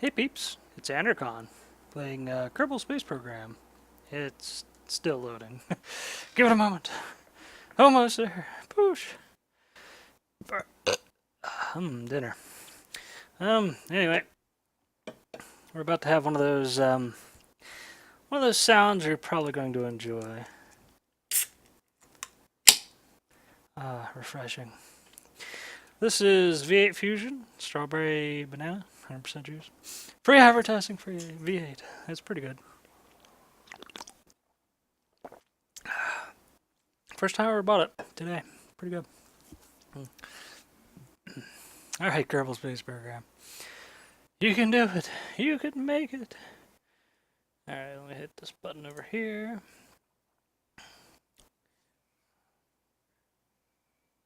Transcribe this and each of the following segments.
Hey peeps, it's Andercon, playing Kerbal Space Program. It's still loading. Give it a moment. Almost there. Push. Dinner. Anyway, we're about to have one of those sounds you're probably going to enjoy. Refreshing. This is V8 Fusion, strawberry banana, 100% juice. Free advertising for V8. That's pretty good. First time I ever bought it today. Pretty good. Alright, Kerbal Space Program. You can do it. You can make it. Alright, let me hit this button over here.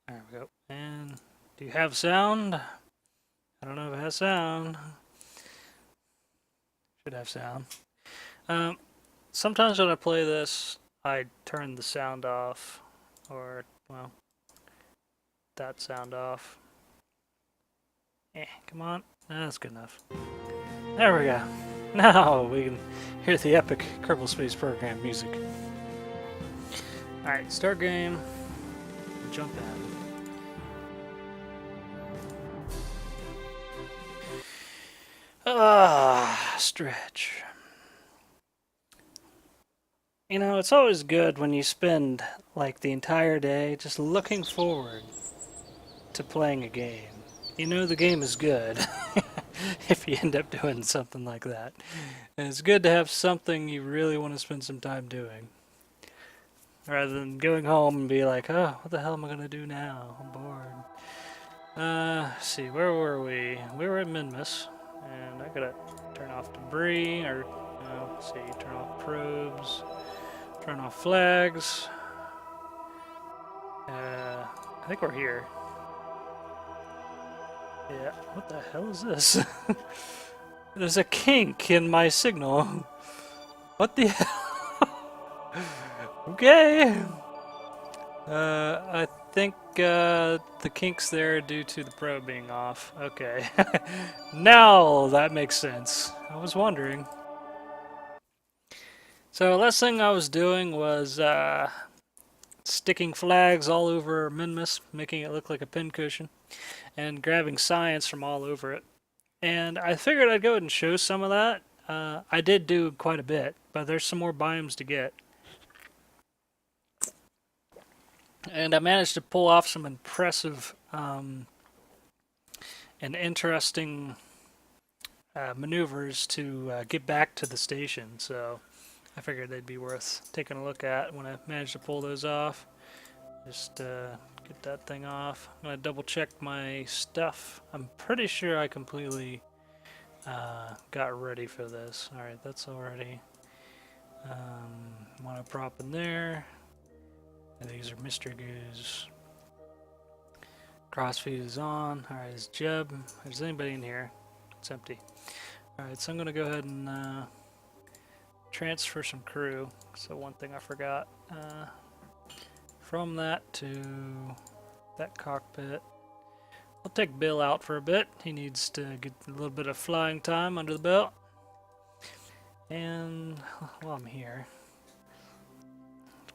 There we go. And do you have sound? I don't know if it has sound. Should have sound. Sometimes when I play this, I turn the sound off. Or, well, that sound off. Come on. That's good enough. There we go. Now we can hear the epic Kerbal Space Program music. Alright, start game. Jump in. Stretch. You know, it's always good when you spend like the entire day just looking forward to playing a game. You know the game is good if you end up doing something like that. And it's good to have something you really want to spend some time doing. Rather than going home and be like, oh, what the hell am I going to do now? I'm bored. Let's see, where were we? We were at Minmus. And I gotta turn off debris, or, let's see, turn off probes, turn off flags. I think we're here. Yeah, what the hell is this? There's a kink in my signal. What the hell? Okay. I think the kink's there due to the probe being off. Okay. Now that makes sense. I was wondering. So last thing I was doing was sticking flags all over Minmus, making it look like a pincushion, and grabbing science from all over it. And I figured I'd go ahead and show some of that. I did do quite a bit, but there's some more biomes to get. And I managed to pull off some impressive and interesting maneuvers to get back to the station. So I figured they'd be worth taking a look at when I managed to pull those off. Just get that thing off. I'm going to double check my stuff. I'm pretty sure I completely got ready for this. Alright, that's already. Mono prop in there. And these are Mr. Goose. Crossfeed is on. Alright, is Jeb. Is anybody in here? It's empty. Alright, so I'm going to go ahead and transfer some crew. So one thing I forgot. From that to that cockpit. I'll take Bill out for a bit. He needs to get a little bit of flying time under the belt. And while I'm here,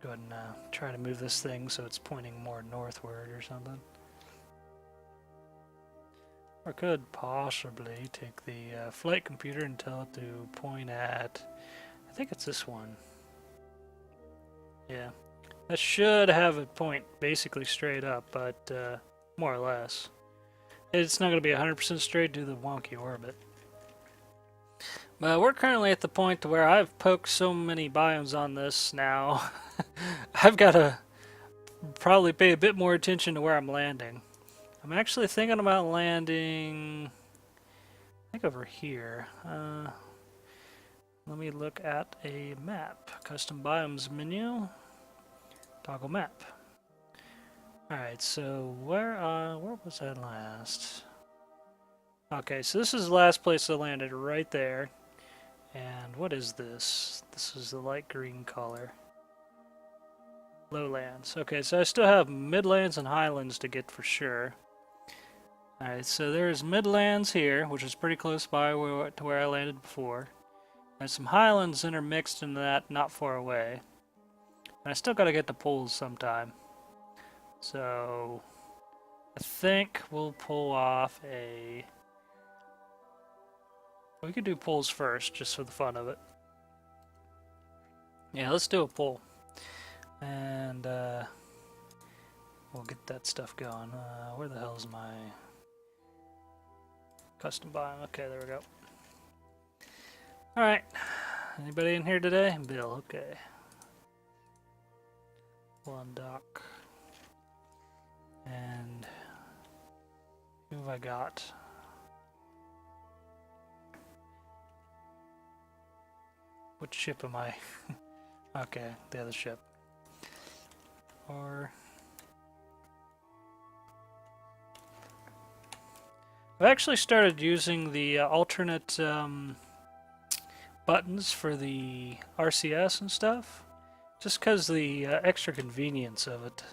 go ahead and try to move this thing so it's pointing more northward or something. Or could possibly take the flight computer and tell it to point at, I think it's this one. Yeah, that should have it point basically straight up, but more or less. It's not going to be 100% straight due to the wonky orbit. But we're currently at the point where I've poked so many biomes on this now. I've got to probably pay a bit more attention to where I'm landing. I'm actually thinking about landing, I think over here. Let me look at a map. Custom biomes menu. Toggle map. Alright, so where was I last? Okay, so this is the last place I landed, right there. And what is this? This is the light green color. Lowlands. Okay, so I still have midlands and highlands to get for sure. Alright, so there's Midlands here, which is pretty close by to where I landed before. There's some highlands intermixed in that, not far away. And I still gotta get the poles sometime. So I think we'll pull off a... We could do poles first, just for the fun of it. Yeah, let's do a pole. And we'll get that stuff going. Where the hell is my custom biome? Okay, there we go. Alright. Anybody in here today? Bill, okay. One dock. And who have I got? Which ship am I? Okay, the other ship. Or I've actually started using the alternate buttons for the RCS and stuff, just because the extra convenience of it.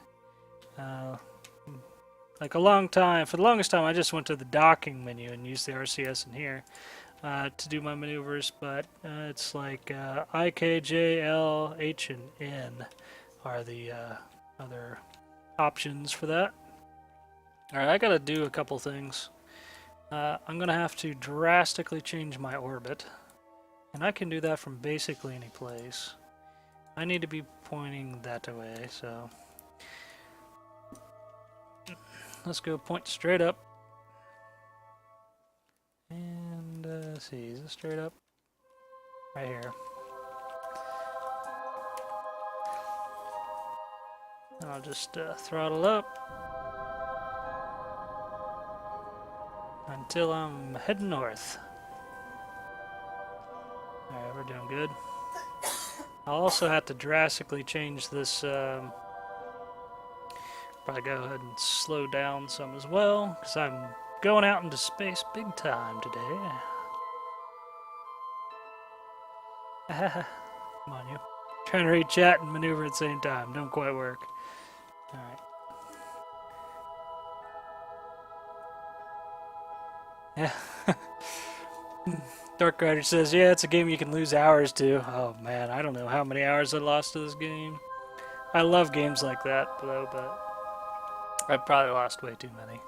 Like for the longest time, I just went to the docking menu and used the RCS in here to do my maneuvers, but it's like I, K, J, L, H, and N are the other options for that. Alright, I gotta do a couple things. I'm gonna have to drastically change my orbit, and I can do that from basically any place. I need to be pointing that way, so let's go point straight up. And let's see, is it straight up? Right here. I'll just throttle up until I'm heading north. Alright, we're doing good. I'll also have to drastically change this. Probably go ahead and slow down some as well, because I'm going out into space big time today. Come on, you. Trying to read chat and maneuver at the same time. Don't quite work. Alright. Yeah. Dark Rider says, yeah, it's a game you can lose hours to. Oh man, I don't know how many hours I lost to this game. I love games like that, though, but I've probably lost way too many.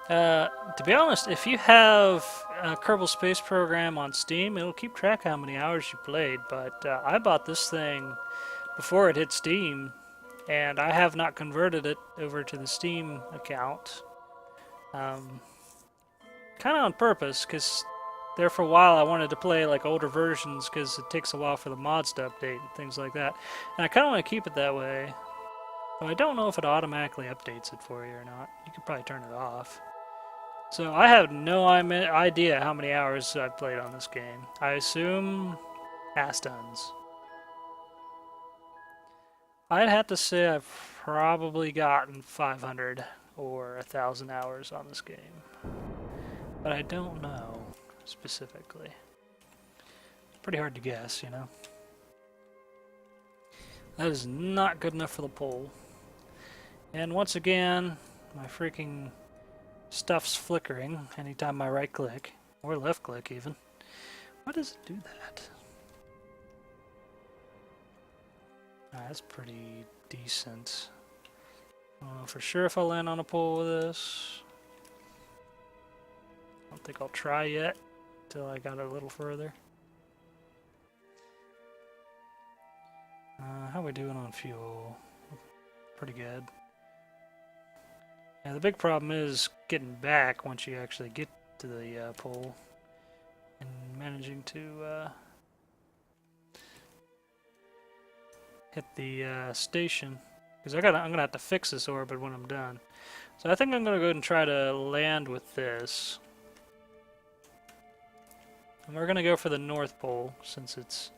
To be honest, if you have a Kerbal Space Program on Steam, it'll keep track of how many hours you played, but I bought this thing before it hit Steam, and I have not converted it over to the Steam account. Kind of on purpose, because there for a while I wanted to play like older versions, because it takes a while for the mods to update and things like that. And I kind of want to keep it that way. But I don't know if it automatically updates it for you or not. You could probably turn it off. So I have no idea how many hours I've played on this game. I assume ass tons. I'd have to say I've probably gotten 500 or 1,000 hours on this game. But I don't know specifically. Pretty hard to guess, you know. That is not good enough for the pole. And once again, my freaking stuff's flickering anytime I right click, or left click even. Why does it do that? That's pretty decent. I don't know for sure if I'll land on a pole with this. I don't think I'll try yet until I got a little further. How are we doing on fuel? Pretty good. Yeah, the big problem is getting back once you actually get to the pole and managing to hit the station, because I'm gonna have to fix this orbit when I'm done. So I think I'm gonna go ahead and try to land with this, and we're gonna go for the North Pole since it's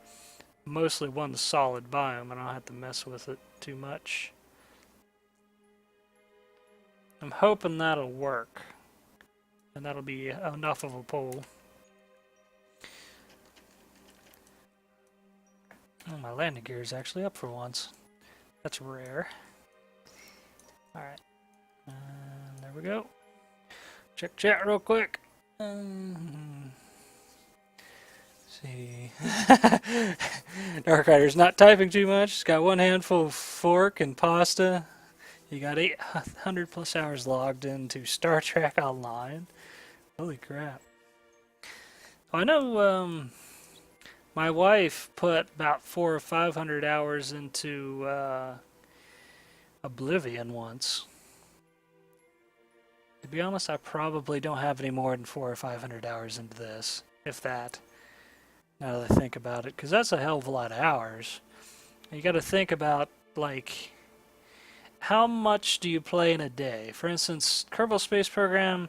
mostly one solid biome and I don't have to mess with it too much. I'm hoping that'll work, and that'll be enough of a pole. Oh, my landing gear is actually up for once. That's rare. Alright. There we go. Check chat real quick. See. Dark Rider's not typing too much. He's got one handful of fork and pasta. You got 800 plus hours logged into Star Trek Online. Holy crap. I know my wife put about 400 or 500 hours into Oblivion once. To be honest, I probably don't have any more than 400 or 500 hours into this, if that. Now that I think about it, because that's a hell of a lot of hours. You got to think about, like, how much do you play in a day? For instance, Kerbal Space Program,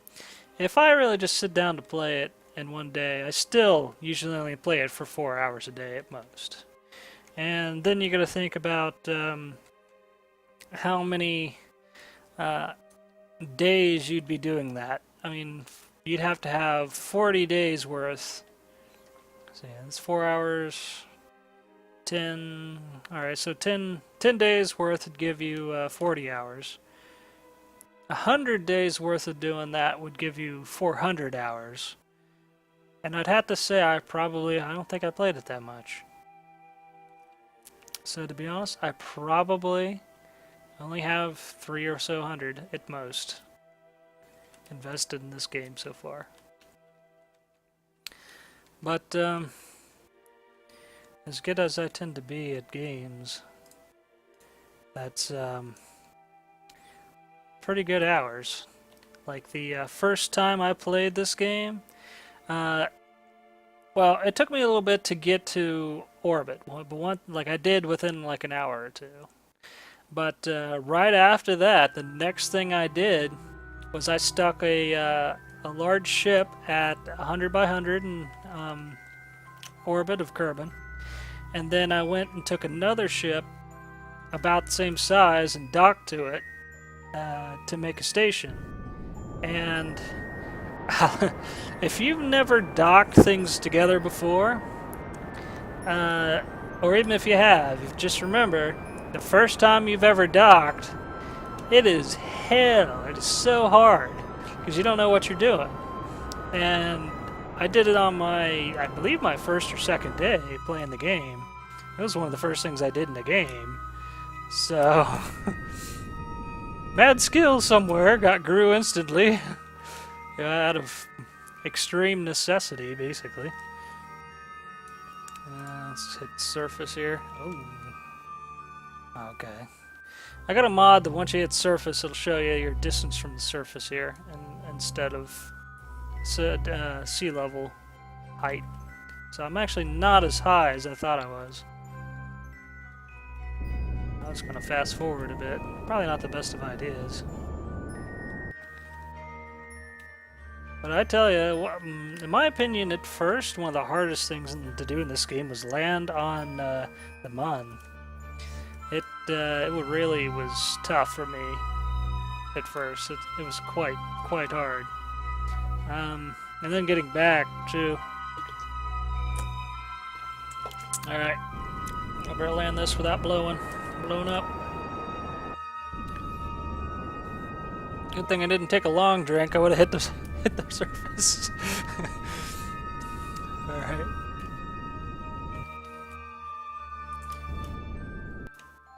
if I really just sit down to play it in one day, I still usually only play it for 4 hours a day at most. And then you got to think about how many days you'd be doing that. I mean, you'd have to have 40 days worth. So yeah, it's 4 hours, 10, alright, so 10 days worth would give you 40 hours. 100 days worth of doing that would give you 400 hours. And I'd have to say I don't think I played it that much. So to be honest, I probably only have 300 or so at most invested in this game so far. But as good as I tend to be at games, that's pretty good hours. Like the first time I played this game, well, it took me a little bit to get to orbit, but like I did within like an hour or two. But right after that, the next thing I did was I stuck a large ship at 100 by 100 in orbit of Kerbin, and then I went and took another ship about the same size and docked to it to make a station. And if you've never docked things together before, or even if you have, just remember, the first time you've ever docked, it is hell. It is so hard because you don't know what you're doing. And I did it on I believe my first or second day playing the game. It was one of the first things I did in the game. So, mad skill somewhere grew instantly. Out of extreme necessity, basically. Let's hit surface here. Oh. Okay. I got a mod that once you hit surface, it'll show you your distance from the surface here, instead of sea level height. So I'm actually not as high as I thought I was. I was going to fast forward a bit. Probably not the best of ideas. But I tell you, in my opinion, at first, one of the hardest things to do in this game was land on the Mun. It really was tough for me at first. It was quite hard. And then getting back to... Alright. I better land this without blowing up. Good thing I didn't take a long drink. I would have hit the surface. Alright.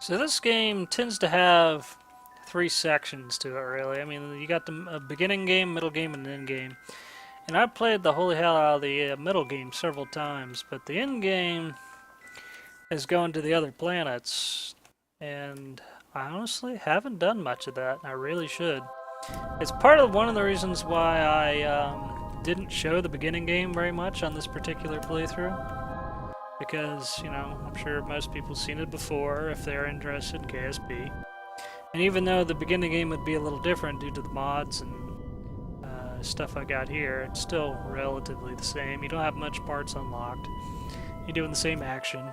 So this game tends to have 3 sections to it, really. I mean, you got the beginning game, middle game, and end game. And I played the holy hell out of the middle game several times, but the end game is going to the other planets. And I honestly haven't done much of that. I really should. It's one of the reasons why I didn't show the beginning game very much on this particular playthrough. Because, you know, I'm sure most people have seen it before if they're interested in KSP. And even though the beginning game would be a little different due to the mods and stuff I got here, it's still relatively the same. You don't have much parts unlocked. You're doing the same action.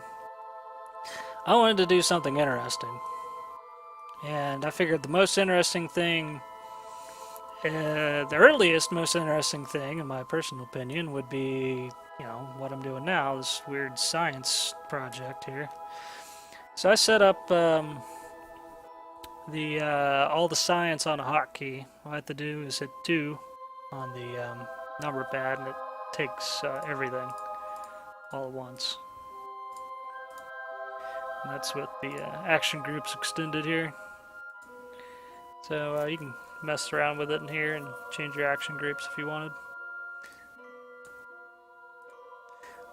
I wanted to do something interesting. And I figured the most interesting thing, the earliest most interesting thing, in my personal opinion, would be, you know, what I'm doing now, this weird science project here. So I set up all the science on a hotkey. All I have to do is hit 2 on the number pad, and it takes everything all at once. And that's what the action groups extended here. So you can mess around with it in here and change your action groups if you wanted.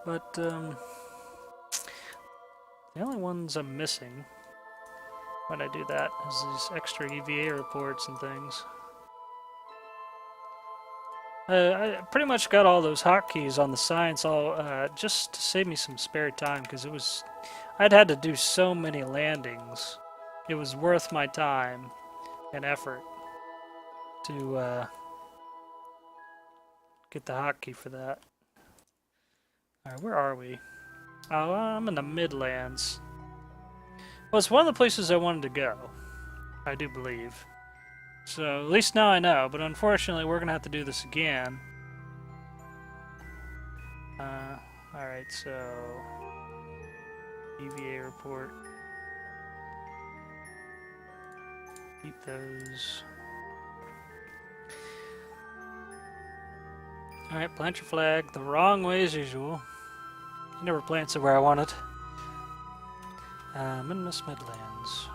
But the only ones I'm missing when I do that is these extra EVA reports and things. I pretty much got all those hotkeys on the science all just to save me some spare time, because I'd had to do so many landings. It was worth my time and effort to get the hotkey for that. Alright, where are we? Oh, I'm in the Midlands. Well, it's one of the places I wanted to go, I do believe. So, at least now I know, but unfortunately we're going to have to do this again. Alright, so... EVA report. Keep those. Alright, plant your flag the wrong way as usual. You never plants it where I want it. Minimus Midlands.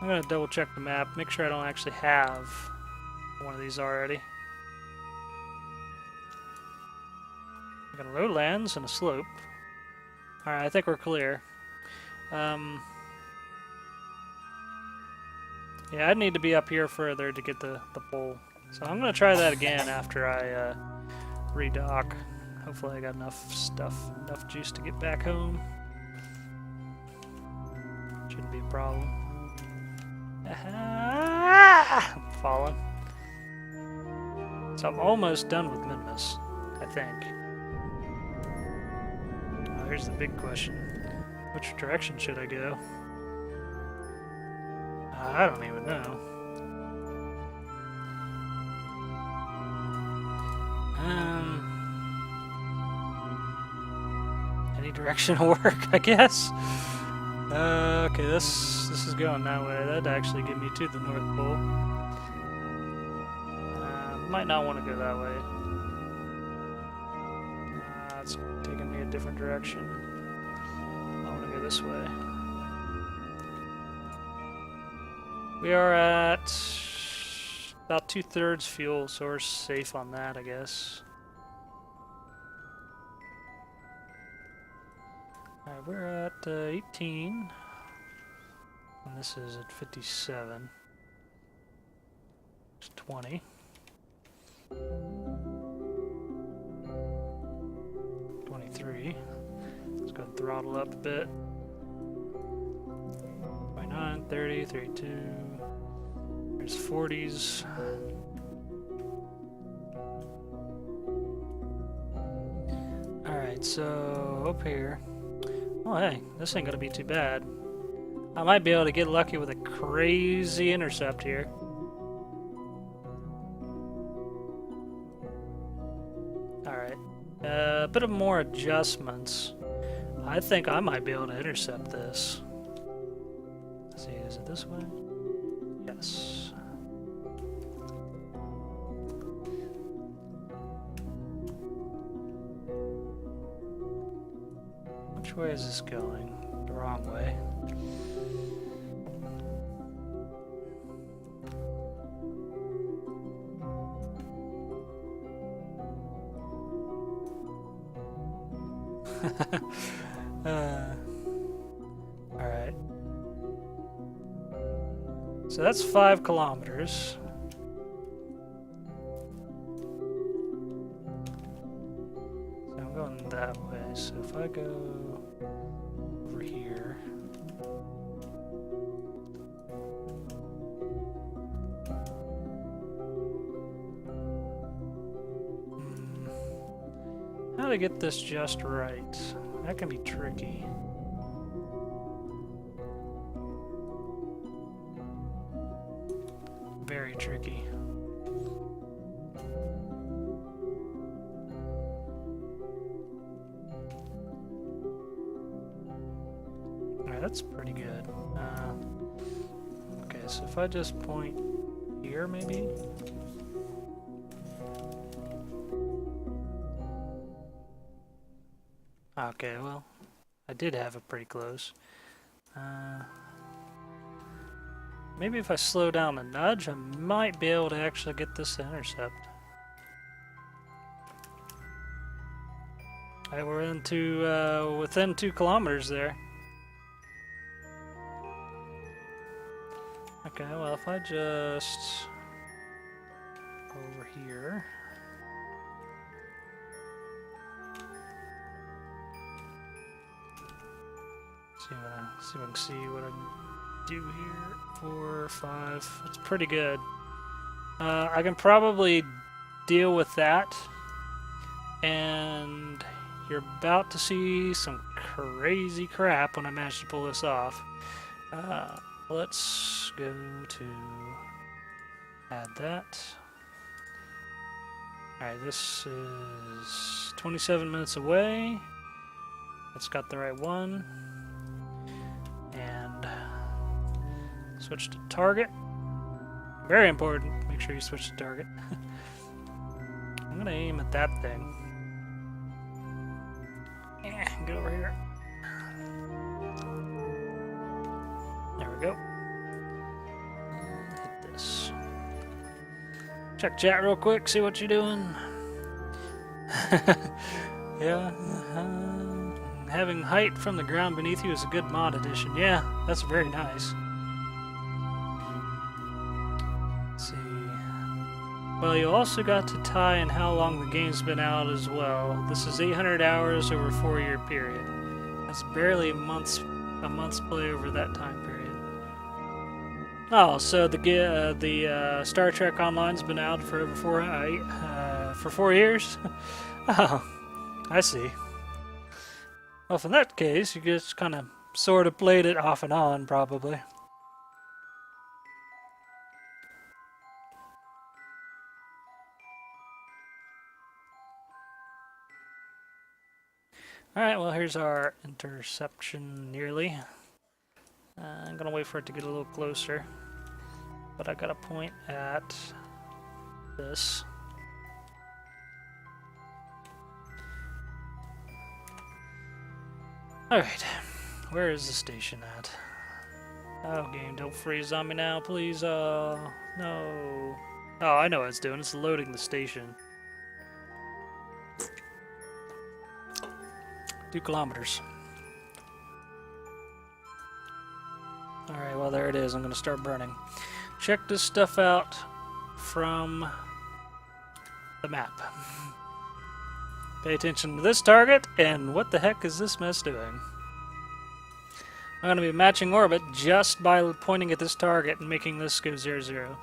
I'm gonna double check the map, make sure I don't actually have one of these already. I got a lowlands and a slope. Alright, I think we're clear. Yeah, I'd need to be up here further to get the pole. So I'm gonna try that again after I redock. Hopefully I got enough stuff, enough juice to get back home. Shouldn't be a problem. I'm falling. So I'm almost done with Minimus, I think. Oh, here's the big question. Which direction should I go? I don't even know. Any direction will work, I guess. Okay, this is going that way. That'd actually get me to the North Pole. Might not want to go that way. It's taking me a different direction. I want to go this way. We are at about 2/3 fuel, so we're safe on that, I guess. Alright, we're at 18. And this is at 57. It's 20. 23. Let's go ahead and throttle up a bit. 29, 30, 32. There's 40s. Alright, so up here. Oh hey, this ain't gonna be too bad. I might be able to get lucky with a crazy intercept here. Alright. A bit of more adjustments. I think I might be able to intercept this. Let's see, is it this way? Yes. Which way is this going? The wrong way. Alright. So that's 5 kilometers. So I'm going that way. So if I go over here. How to get this just right? That can be tricky. Very tricky. Alright, that's pretty good. Okay, So if I just point here, maybe? Okay, well, I did have it pretty close. Maybe if I slow down the nudge, I might be able to actually get this to intercept. Alright, we're into within 2 kilometers there. Okay, well, if I just over here. See if I can see what I can do here. 4, 5. It's pretty good. I can probably deal with that. And you're about to see some crazy crap when I manage to pull this off. Let's go to add that. Alright, this is 27 minutes away. It's got the right one. And switch to target. Very important. Make sure you switch to target. I'm gonna aim at that thing. Get over here. There we go. Hit this. Check chat real quick, see what you're doing. Yeah. Having height from the ground beneath you is a good mod addition. Yeah, that's very nice. Let's see. Well, you also got to tie in how long the game's been out as well. This is 800 hours over a 4-year period. That's barely a month's play over that time period. Oh, so the Star Trek Online's been out for over 4 years. Oh, I see. Well, in that case, you just kind of sort of played it off and on, probably. Alright, well, here's our interception nearly. I'm gonna wait for it to get a little closer. But I gotta point at this. Alright, where is the station at? Oh, game, don't freeze on me now, please. No. Oh, I know what it's doing. It's loading the station. 2 kilometers. Alright, well, there it is. I'm going to start burning. Check this stuff out from the map. Pay attention to this target, and what the heck is this mess doing? I'm going to be matching orbit just by pointing at this target and making this go 0-0.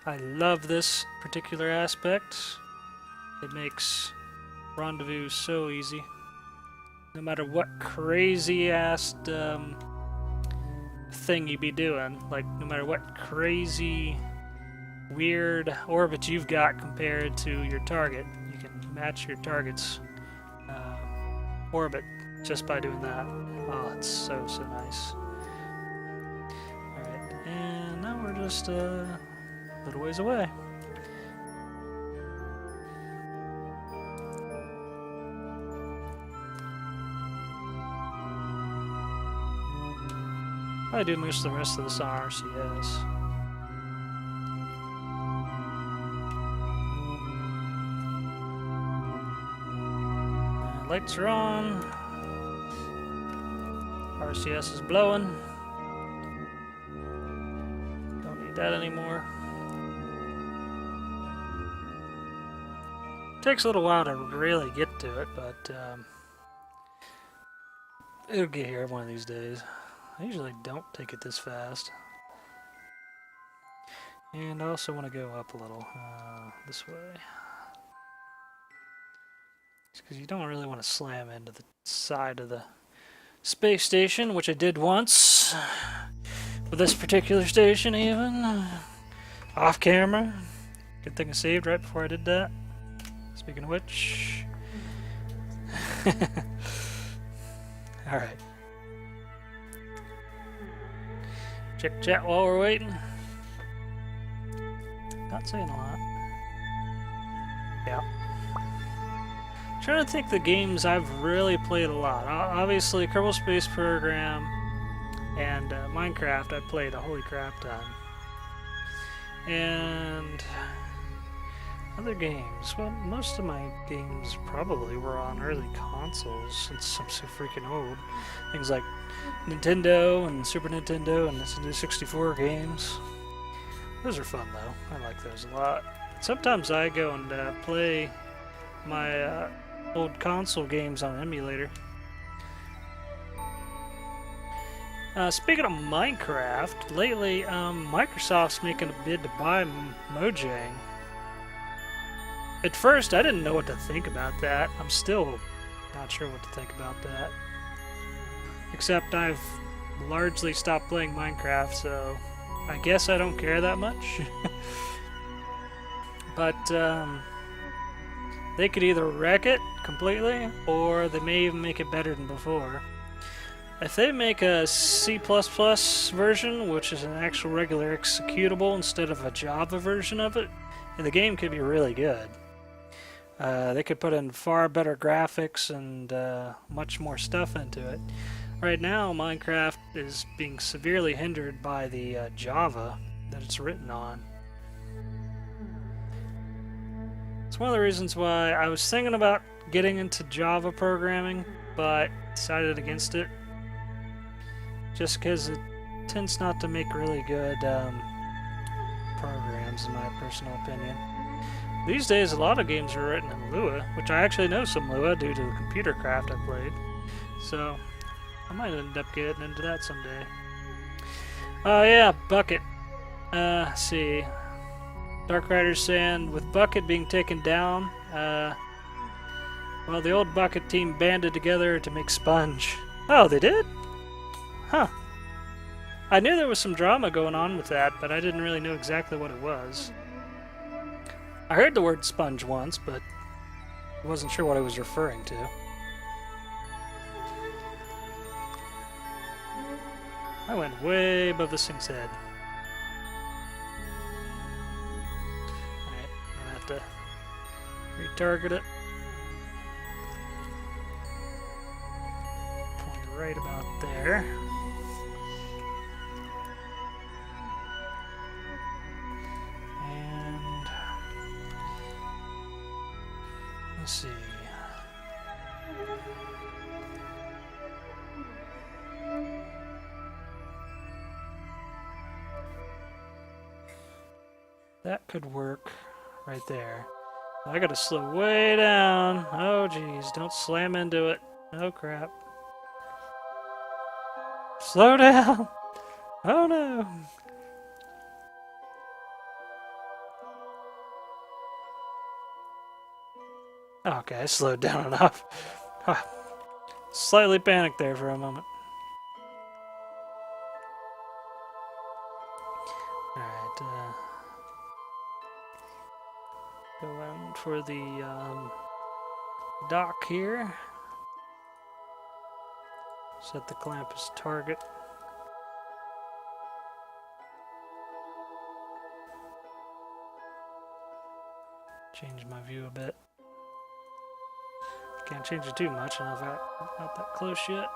I love this particular aspect. It makes rendezvous so easy. No matter what crazy ass thing you be doing, like no matter what crazy weird orbit you've got compared to your target, you can match your target's orbit just by doing that. Oh, it's so nice. Alright, and now we're just a little ways away. I do most of the rest of this on RCS. Lights are on. RCS is blowing. Don't need that anymore. Takes a little while to really get to it, but it'll get here one of these days. I usually don't take it this fast. And I also want to go up a little this way. Because you don't really want to slam into the side of the space station, which I did once. With this particular station even. Off camera. Good thing I saved right before I did that. Speaking of which. Alright. Check chat while we're waiting. Not saying a lot. Yeah. Trying to think the games I've really played a lot. Obviously, Kerbal Space Program and Minecraft I played a holy crap ton. And other games. Well, most of my games probably were on early consoles since I'm so freaking old. Things like Nintendo and Super Nintendo and the 64 games. Those are fun though. I like those a lot. Sometimes I go and play my old console games on emulator. Speaking of Minecraft, lately Microsoft's making a bid to buy Mojang. At first, I didn't know what to think about that. I'm still not sure what to think about that. Except I've largely stopped playing Minecraft, so I guess I don't care that much. But they could either wreck it completely, or they may even make it better than before. If they make a C++ version, which is an actual regular executable instead of a Java version of it, the game could be really good. They could put in far better graphics and much more stuff into it. Right now, Minecraft is being severely hindered by the Java that it's written on. It's one of the reasons why I was thinking about getting into Java programming, but decided against it. Just because it tends not to make really good programs, in my personal opinion. These days, a lot of games are written in Lua, which I actually know some Lua due to the computer craft I played. So, I might end up getting into that someday. Oh yeah, Bucket. See. Dark Rider's saying, with Bucket being taken down, well, the old Bucket team banded together to make Sponge. Oh, they did? Huh. I knew there was some drama going on with that, but I didn't really know exactly what it was. I heard the word sponge once, but I wasn't sure what I was referring to. I went way above this thing's head. Alright, I'm gonna have to retarget it. Point it right about there. Let's see. That could work right there. I gotta slow way down. Oh geez, don't slam into it. Oh crap. Slow down! Oh no! Okay, I slowed down enough. Slightly panicked there for a moment. Alright, go in for the dock here. Set the clamp as target. Change my view a bit. Can't change it too much, and I'm not that close yet.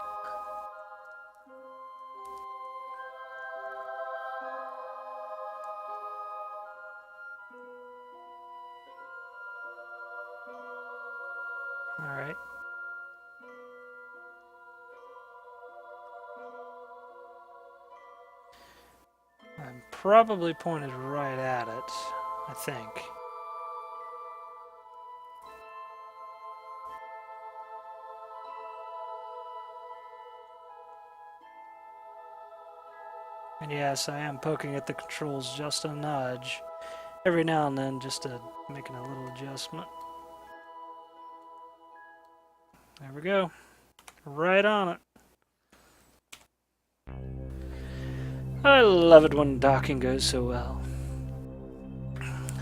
Alright. I'm probably pointed right at it, I think. And yes, I am poking at the controls just a nudge, every now and then, just to making a little adjustment. There we go. Right on it. I love it when docking goes so well.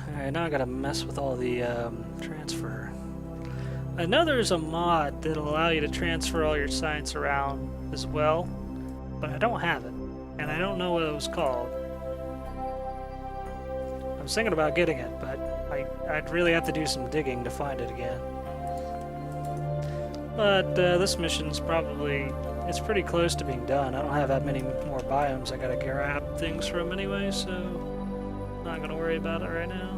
Alright, now I gotta mess with all the transfer. I know there's a mod that'll allow you to transfer all your science around as well, but I don't have it. and I don't know what it was called. I was thinking about getting it, but I'd really have to do some digging to find it again. But this mission's probably, it's pretty close to being done. I don't have that many more biomes I gotta grab things from anyway, so I'm not gonna worry about it right now.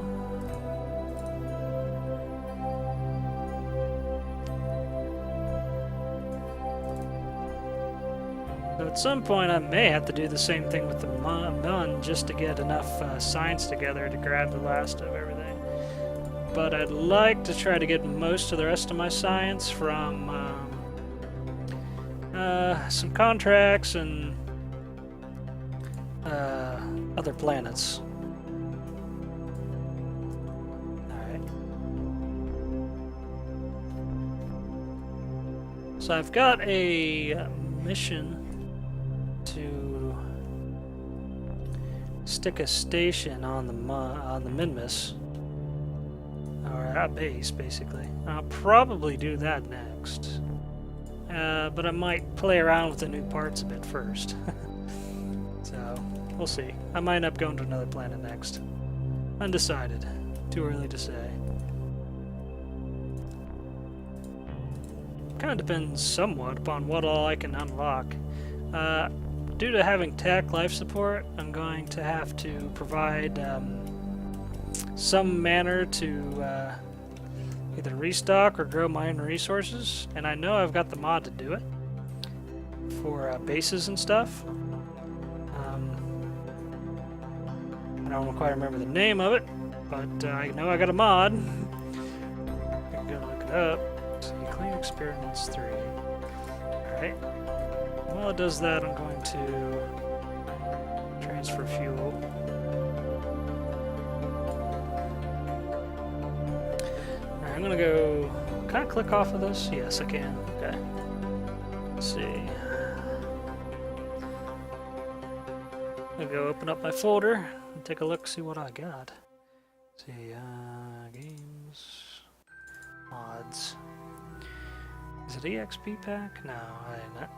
So at some point I may have to do the same thing with the Mun just to get enough science together to grab the last of everything. But I'd like to try to get most of the rest of my science from some contracts and other planets. Alright. So I've got a mission to stick a station on the Minmus. Or a base, basically. I'll probably do that next. But I might play around with the new parts a bit first. So, we'll see. I might end up going to another planet next. Undecided. Too early to say. Kind of depends somewhat upon what all I can unlock. Due to having Tac Life Support, I'm going to have to provide some manner to either restock or grow my own resources, and I know I've got the mod to do it for bases and stuff. I don't quite remember the name of it, but I know I got a mod. I'm gonna look it up. See, clean experiments 3. Alright. While it does that, I'm going to transfer fuel. I'm gonna go. Can I click off of this? Yes, I can. Okay. Let's see. I'm gonna go open up my folder and take a look, see what I got. Let's see, games, mods. Is it ExpPack? No, not.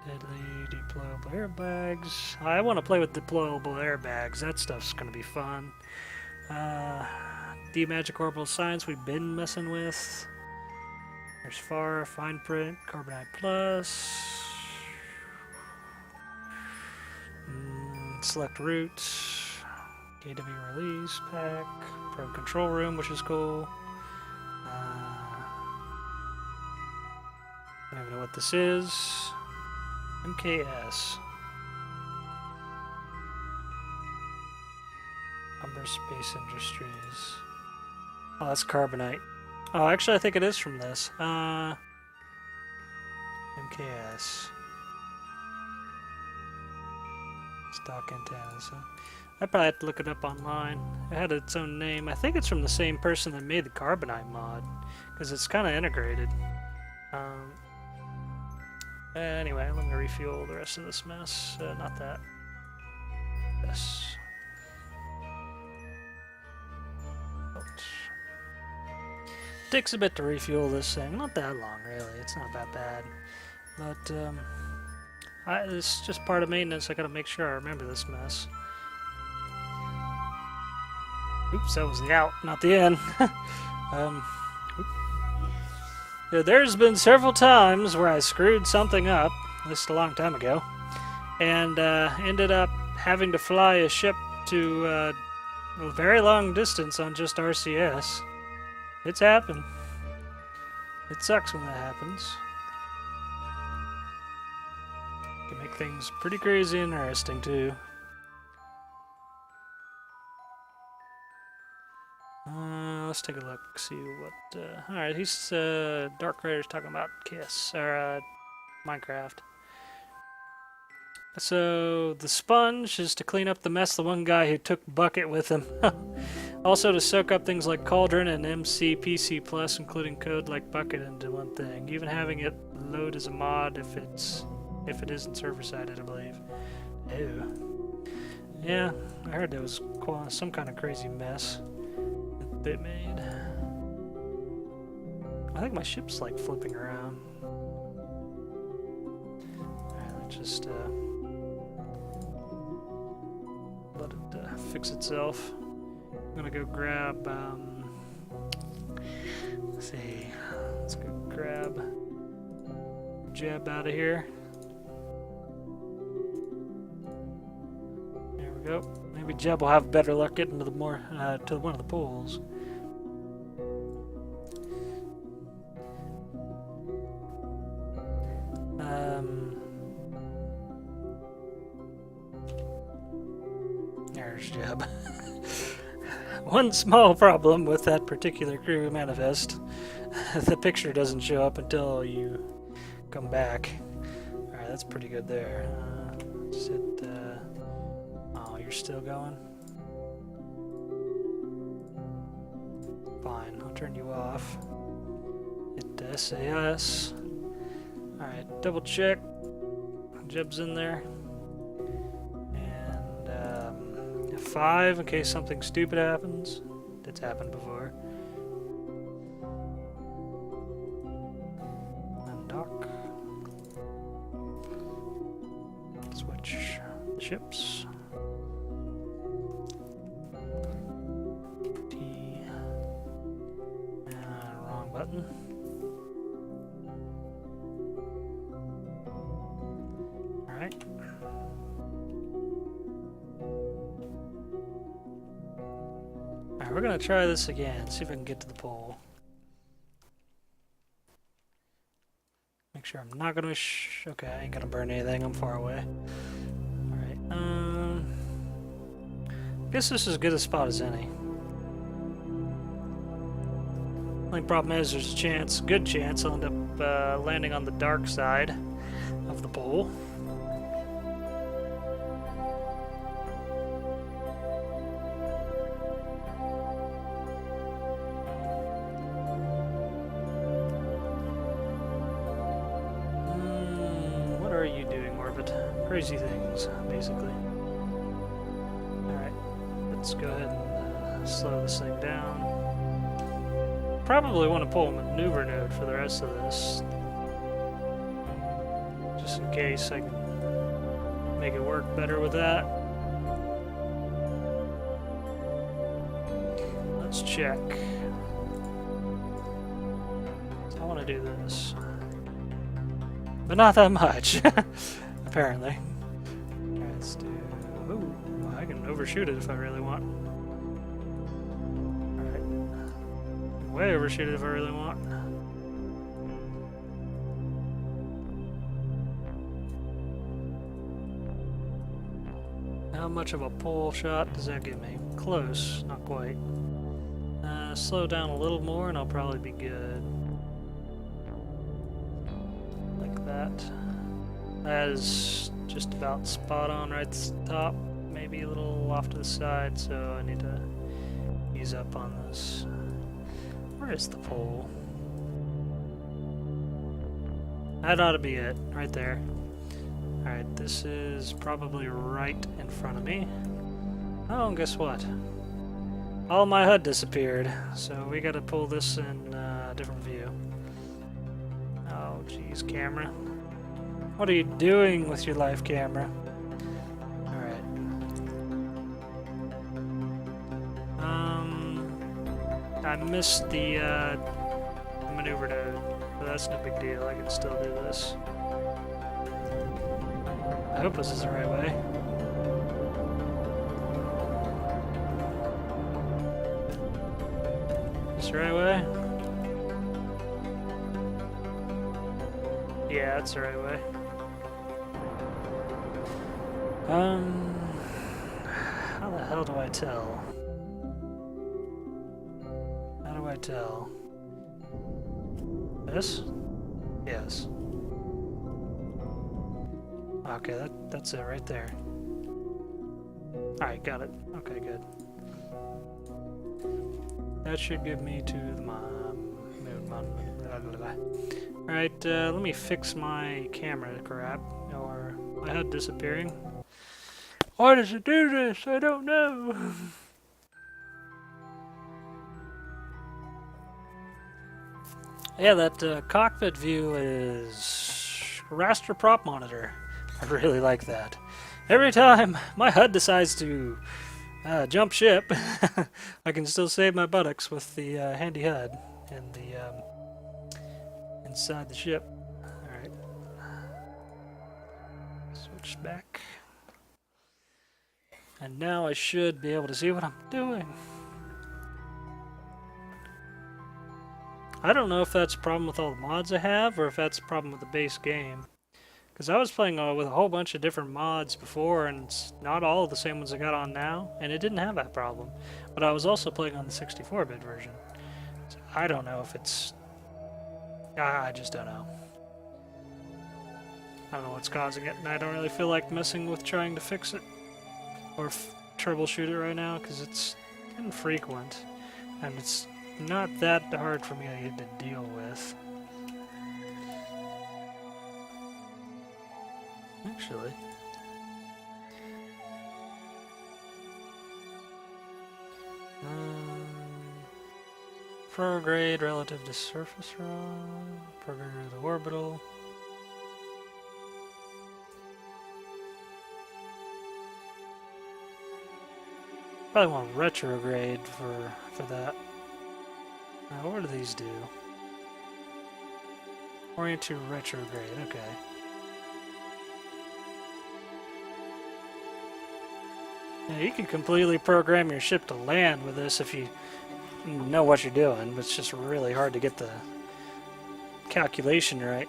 Deadly deployable airbags. I want to play with deployable airbags. That stuff's gonna be fun. DMagic orbital science we've been messing with. There's fine print, Kerbonite Plus. Select routes. KW release pack. Pro control room, which is cool. I don't even know what this is. MKS. Space Industries. Oh, that's Carbonite. Oh, actually, I think it is from this. MKS. Stock antennas. I probably have to look it up online. It had its own name. I think it's from the same person that made the Carbonite mod, because it's kind of integrated. Anyway, let me refuel the rest of this mess. Not that. Yes. Takes a bit to refuel this thing. Not that long, really. It's not that bad. But, it's just part of maintenance. I gotta make sure I remember this mess. Oops, that was the out, not the in. Yeah, there's been several times where I screwed something up, this a long time ago, and ended up having to fly a ship to a very long distance on just RCS. It's happened. It sucks when that happens. Can make things pretty crazy and interesting too. Let's take a look, see what... Alright, he's... Dark Raider's talking about KS, or Minecraft. So, the sponge is to clean up the mess the one guy who took Bucket with him. Also to soak up things like Cauldron and PC Plus, including code like Bucket into one thing. Even having it load as a mod if it isn't server-sided, I believe. Ew. Yeah, I heard there was some kind of crazy mess that they made. I think my ship's like flipping around. just let it fix itself. I'm gonna go grab, let's see, let's go grab Jeb out of here. There we go. Maybe Jeb will have better luck getting to the to one of the pools. There's Jeb. One small problem with that particular crew manifest. The picture doesn't show up until you come back. Alright, that's pretty good there. Oh, you're still going? Fine, I'll turn you off. Hit SAS. Alright, double check. Jeb's in there. And F5 in case something stupid happens. It's happened before. Undock. Switch ships. T. Wrong button. Alright. Alright, we're gonna try this again, see if I can get to the pole. Make sure I'm not gonna okay, I ain't gonna burn anything, I'm far away. Alright, I guess this is as good a spot as any. Only problem is there's a good chance I'll end up landing on the dark side of the pole. What are you doing, Orbit? Crazy things, basically. Alright, let's go ahead and slow this thing down. Probably want to pull a maneuver node for the rest of this. Just in case I can make it work better with that. Let's check. I want to do this. But not that much, apparently. Alright, let's do... Ooh, I can overshoot it if I really want. Way overshoot it if I really want. How much of a pull shot does that give me? Close, not quite. Slow down a little more and I'll probably be good. Like that. That is just about spot on right at the top. Maybe a little off to the side, so I need to ease up on this. Where is the pole? That ought to be it, right there. Alright, this is probably right in front of me. Oh, and guess what? All my HUD disappeared, so we gotta pull this in a different view. Oh, geez, camera. What are you doing with your life, camera? Alright. I missed the maneuver node, but that's no big deal. I can still do this. I hope this is the right way. Is this the right way? Yeah, that's the right way. How the hell do I tell? Tell. This? Yes. Okay, that's it right there. Alright, got it. Okay, good. That should give me to the Alright, let me fix my camera crap, or my HUD disappearing. Why does it do this? I don't know. Yeah, that cockpit view is Raster Prop Monitor. I really like that. Every time my HUD decides to jump ship, I can still save my buttocks with the handy HUD and the inside the ship. Alright. Switch back. And now I should be able to see what I'm doing. I don't know if that's a problem with all the mods I have, or if that's a problem with the base game. Because I was playing with a whole bunch of different mods before, and it's not all of the same ones I got on now, and it didn't have that problem. But I was also playing on the 64-bit version. So I don't know if it's... I just don't know. I don't know what's causing it, and I don't really feel like messing with trying to fix it. Or troubleshoot it right now, because it's infrequent. And it's not that hard for me to deal with. Actually. Prograde relative to surface run. Prograde to the orbital. Probably want retrograde for that. Now, what do these do? Orient to retrograde, okay. Yeah, you can completely program your ship to land with this if you know what you're doing, but it's just really hard to get the calculation right.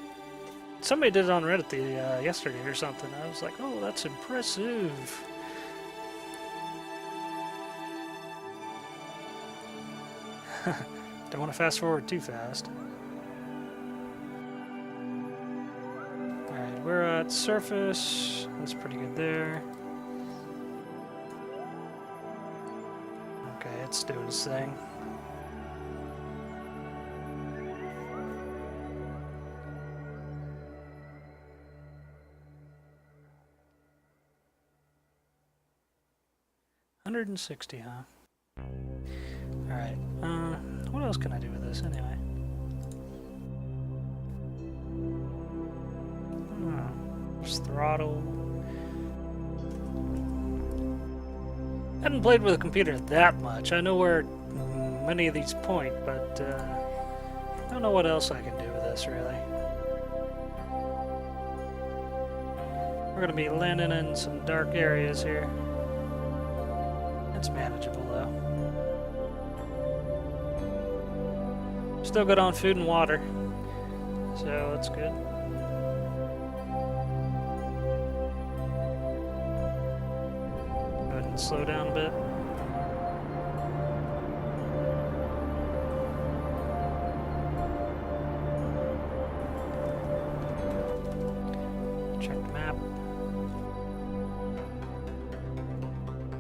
Somebody did it on Reddit yesterday or something. I was like, oh, that's impressive. Don't want to fast forward too fast. Alright, we're at surface. That's pretty good there. Okay, it's doing its thing. $160, huh? Alright, what else can I do with this anyway? There's throttle. I haven't played with a computer that much. I know where many of these point, but I don't know what else I can do with this, really. We're going to be landing in some dark areas here. It's manageable, though. Still good on food and water, so that's good. Go ahead and slow down a bit. Check the map.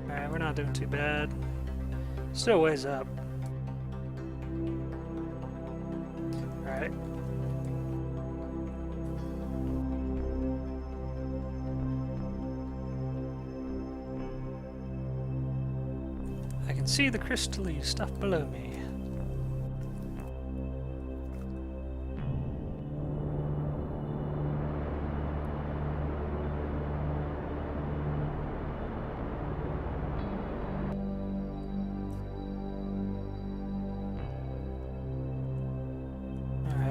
Alright, we're not doing too bad. Still ways up. Alright. I can see the crystalline stuff below me.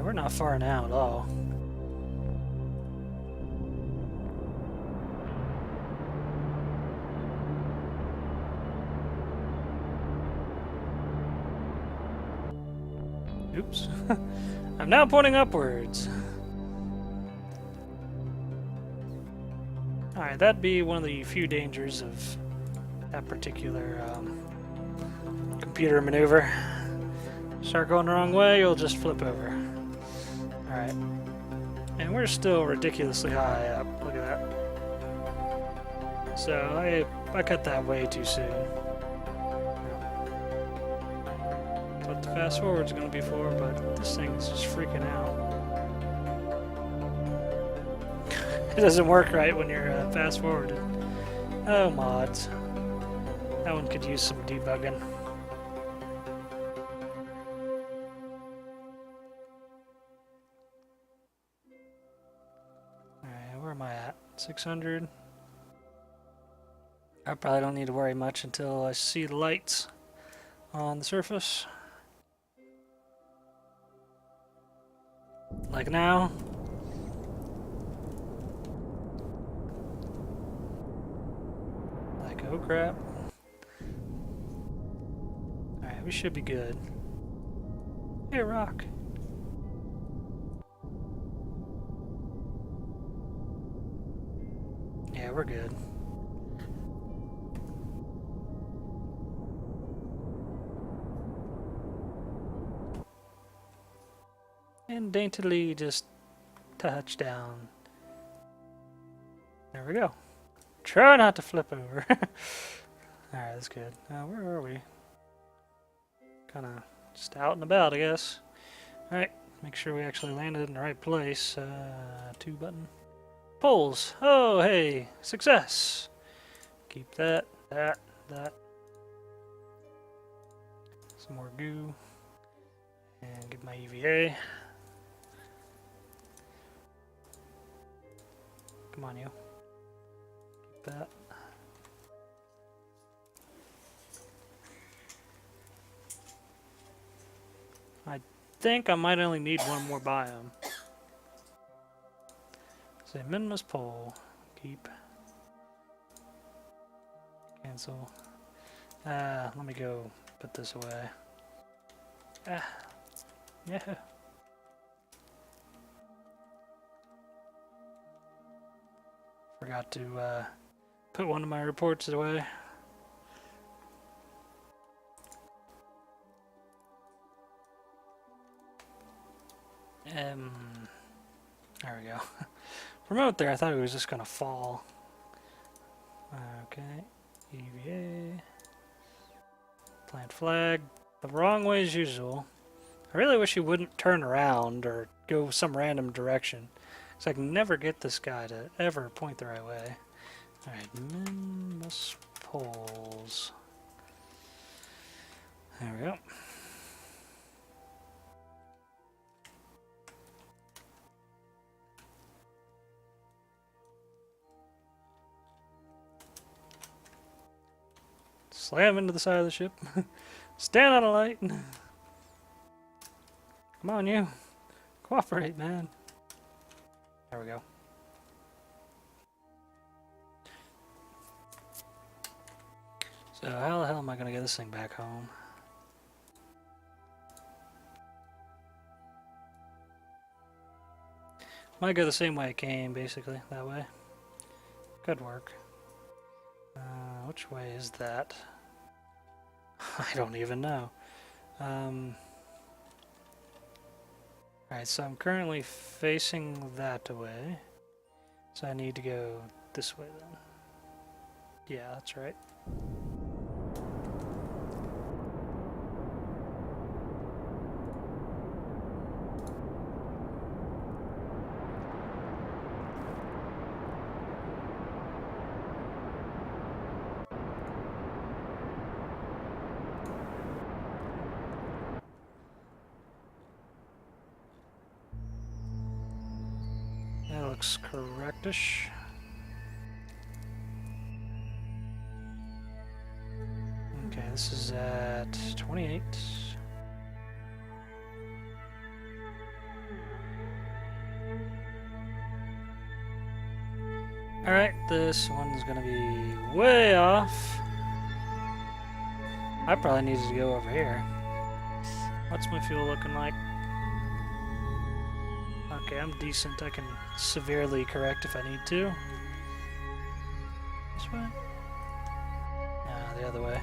We're not far now at all. Oops. I'm now pointing upwards. Alright, that'd be one of the few dangers of that particular computer maneuver. Start going the wrong way, you'll just flip over. Alright. And we're still ridiculously high up. Look at that. So I cut that way too soon. That's what the fast forward's gonna be for, but this thing's just freaking out. It doesn't work right when you're fast forwarded. Oh, mods. That one could use some debugging. am I at? 600. I probably don't need to worry much until I see the lights on the surface. Like now. Like, oh crap. Alright, we should be good. Hey, rock. Yeah, we're good. And daintily just touch down. There we go. Try not to flip over. Alright, that's good. Where are we? Kind of just out and about, I guess. Alright, make sure we actually landed in the right place. 2 button. Poles! Oh, hey! Success! Keep that, that. Some more goo. And get my EVA. Come on, you. Keep that. I think I might only need one more biome. Say minimus pole. Keep. Cancel. Let me go put this away. Yeah. Forgot to put one of my reports away. There we go. From out there, I thought it was just gonna fall. Okay, EVA. Plant flag. The wrong way as usual. I really wish he wouldn't turn around or go some random direction. Because I can never get this guy to ever point the right way. Alright, minimus poles. There we go. Slam into the side of the ship. Stand on a light. Come on, you. Cooperate, man. There we go. So how the hell am I going to get this thing back home? Might go the same way it came, basically, that way. Could work. Which way is that? I don't even know. Alright, so I'm currently facing that way. So I need to go this way then. Yeah, that's right. That looks correctish. Okay, this is at 28. Alright, this one's gonna be way off. I probably needed to go over here. What's my fuel looking like? Okay, I'm decent. I can severely correct if I need to. This way? No, the other way.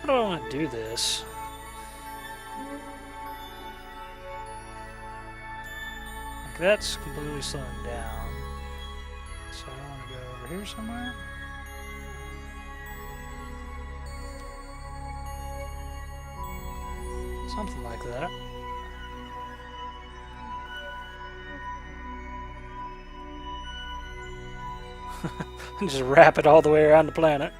I don't want to do this. Like that's completely slowing down. So I want to go over here somewhere. Something like that. Just wrap it all the way around the planet.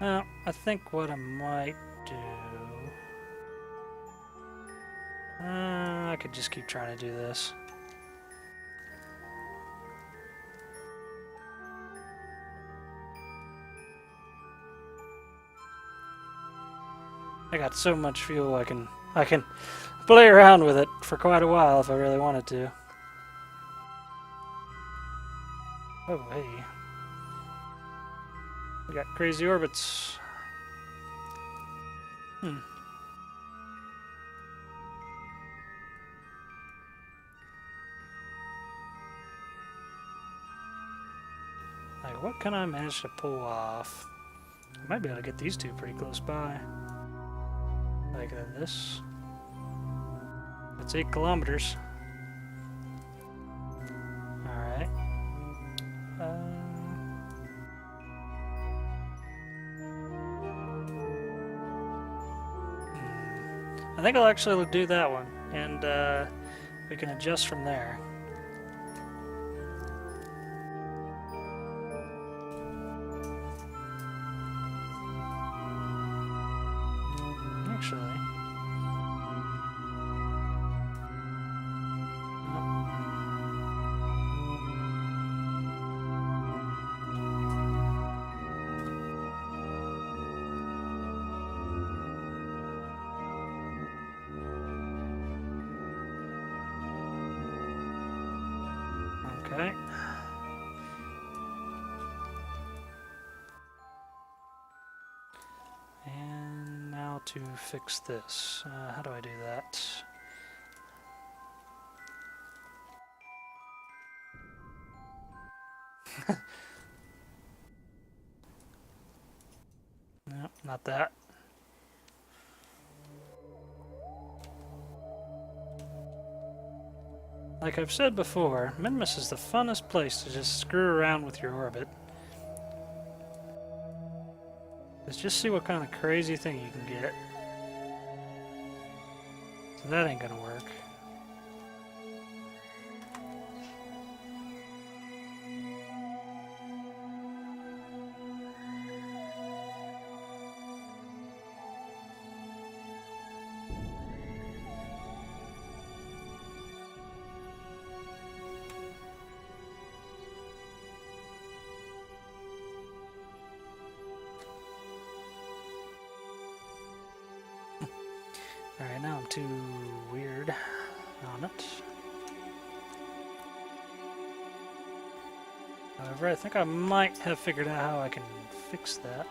Well, I think what I might do... I could just keep trying to do this. I got so much fuel I can play around with it for quite a while if I really wanted to. Oh, hey. We got crazy orbits. Like, what can I manage to pull off? I might be able to get these two pretty close by. Like this. That's 8 kilometers. Alright. I think I'll actually do that one, and we can adjust from there. Actually. Okay. And now to fix this. How do I do that? No, not that. Like I've said before, Minmus is the funnest place to just screw around with your orbit. Let's just see what kind of crazy thing you can get. So that ain't gonna work. Alright, now I'm too weird on it. However, I think I might have figured out how I can fix that.